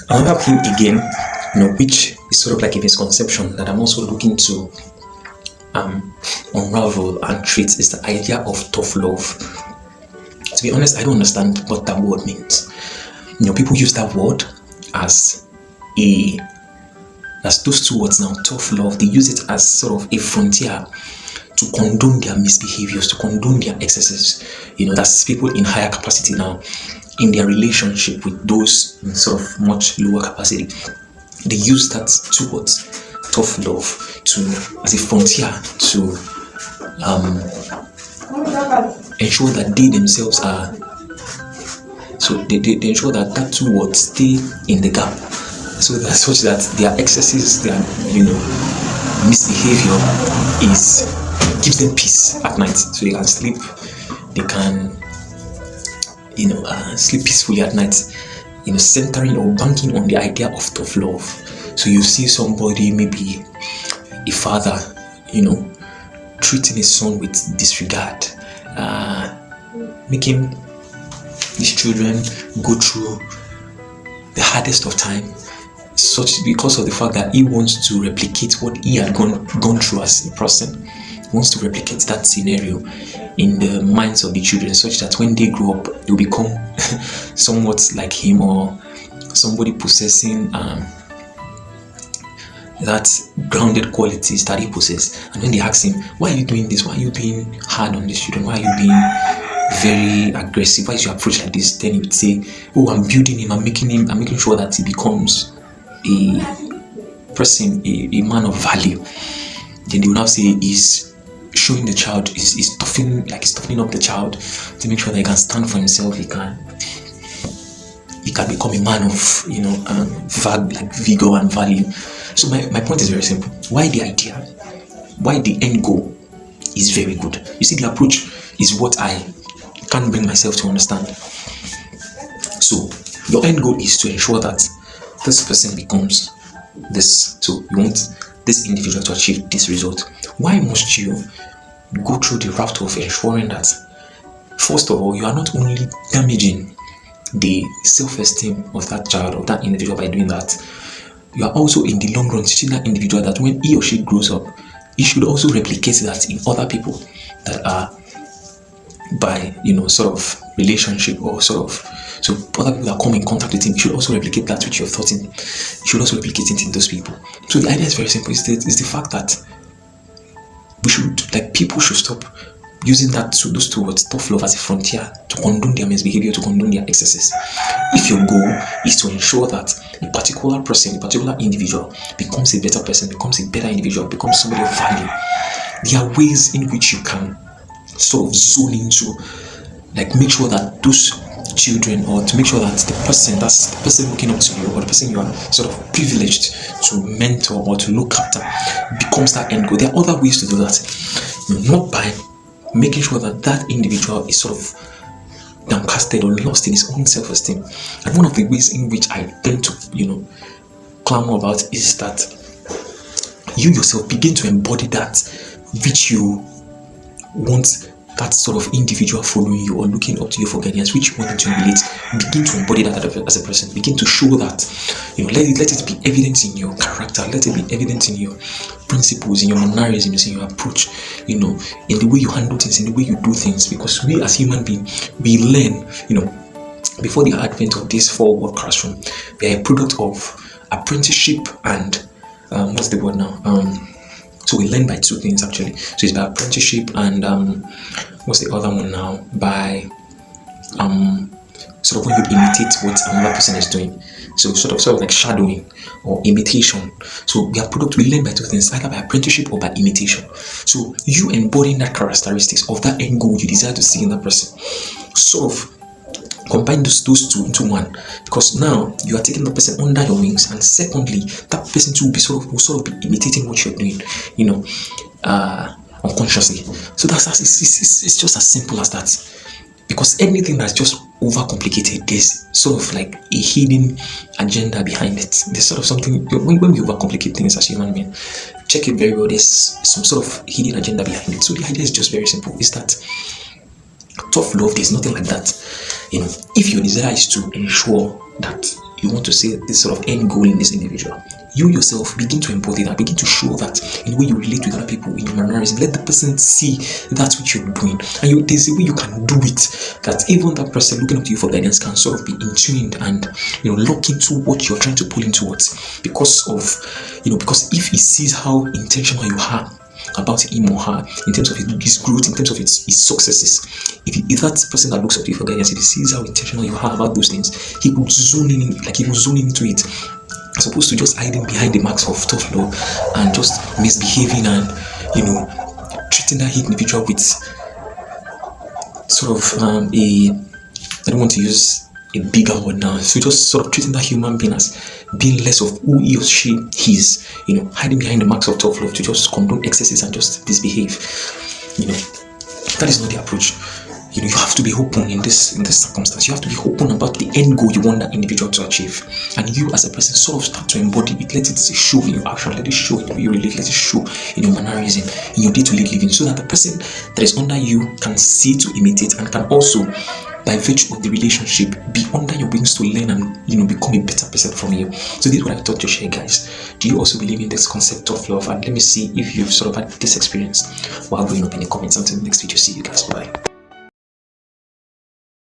Another thing again, which is sort of like a misconception that I'm also looking to unravel and treat is the idea of tough love. To be honest, I don't understand what that word means. People use that word as a as those two words now, tough love. They use it as sort of a frontier to condone their misbehaviors, to condone their excesses. That's people in higher capacity now in their relationship with those in sort of much lower capacity. They use that two words, tough love, to as a frontier to ensure that they themselves are. So they ensure that two words stay in the gap, so that such that their excesses, their misbehavior gives them peace at night, so they can sleep. They can sleep peacefully at night. Centering or banking on the idea of tough love. So you see somebody, maybe a father, treating his son with disregard, making his children go through the hardest of time, such because of the fact that he wants to replicate what he had gone through as a person. He wants to replicate that scenario in the minds of the children, such that when they grow up, they'll become somewhat like him, or somebody possessing that grounded qualities that he possesses. And when they ask him, why are you doing this? Why are you being hard on these children? Why are you being very aggressive? Why is your approach like this? Then he would say, oh, I'm building him, I'm making sure that he becomes a person, a man of value. Then they will now say he's showing the child, is toughening up the child to make sure that he can stand for himself. He can become a man of vigor and value. So my point is very simple. Why the end goal is very good. You see, the approach is what I can't bring myself to understand. So your end goal is to ensure that this person becomes this. So you want this individual to achieve this result. Why must you go through the route of ensuring that, first of all, you are not only damaging the self-esteem of that child or that individual by doing that, you are also in the long run teaching that individual that when he or she grows up, he should also replicate that in other people that are by sort of relationship, or sort of, so other people that come in contact with him, you should also replicate that which you've taught him. You should also replicate it in those people. So the idea is very simple. It's the fact that people should stop using those two words, tough love, as a frontier to condone their misbehavior, to condone their excesses. If your goal is to ensure that a particular person, a particular individual becomes a better person, becomes a better individual, becomes somebody of value, there are ways in which you can sort of zone into, make sure that those children, or to make sure that that's the person looking up to you, or the person you are sort of privileged to mentor or to look after, becomes that end goal. There are other ways to do that, not by making sure that individual is sort of downcasted or lost in his own self-esteem. And one of the ways in which I tend to clamor about is that you yourself begin to embody that which you want that sort of individual following you or looking up to you for guidance, which you want them to emulate. Begin to embody that as a person. Begin to show that, let it be evident in your character, let it be evident in your principles, in your mannerisms, in your approach, in the way you handle things, in the way you do things. Because we as human beings, we learn, before the advent of this 4-word classroom, we are a product of apprenticeship and what's the word now? So we learn by two things actually. So it's by apprenticeship and what's the other one now? By sort of when you imitate what another person is doing. So sort of like shadowing or imitation. So we learn by two things, either by apprenticeship or by imitation. So you embodying that characteristics of that end goal you desire to see in that person, sort of combine those two into one, because now you are taking the person under your wings, and secondly, that person too will sort of be imitating what you're doing, unconsciously. So it's just as simple as that. Because anything that's just overcomplicated, there's sort of like a hidden agenda behind it. There's sort of something, when we overcomplicate things as human beings, check it very well, there's some sort of hidden agenda behind it. So the idea is just very simple, is that tough love, there's nothing like that. If your desire is to ensure that you want to see this sort of end goal in this individual, you yourself begin to embody that, begin to show that in the way you relate with other people, in your mannerism. Let the person see that which you're doing, and there's a way you can do it that even that person looking up to you for guidance can sort of be in tuned and lock into what you're trying to pull into what, because if he sees how intentional you are about him or her in terms of his growth, in terms of his successes. If that person that looks up to you for guidance, if he sees how intentional you are about those things, he will zone in, like he will zone into it, as opposed to just hiding behind the marks of tough love and just misbehaving and treating that individual with sort of I don't want to use a bigger word now. So just sort of treating that human being as being less of who he or she is, hiding behind the marks of tough love to just condone excesses and just misbehave. That is not the approach. You have to be open in this circumstance. You have to be open about the end goal you want that individual to achieve, and you as a person sort of start to embody it. Let it show in your action. Let it show in the way you relate. Let it show in your mannerism, in your day-to-day living, so that the person that is under you can see to imitate and can also, by virtue of the relationship, be under your wings to learn and become a better person from you. So this is what I thought to share, guys. Do you also believe in this concept of love? And let me see if you've sort of had this experience while growing up in the comments. Until the next video, see you guys. Bye.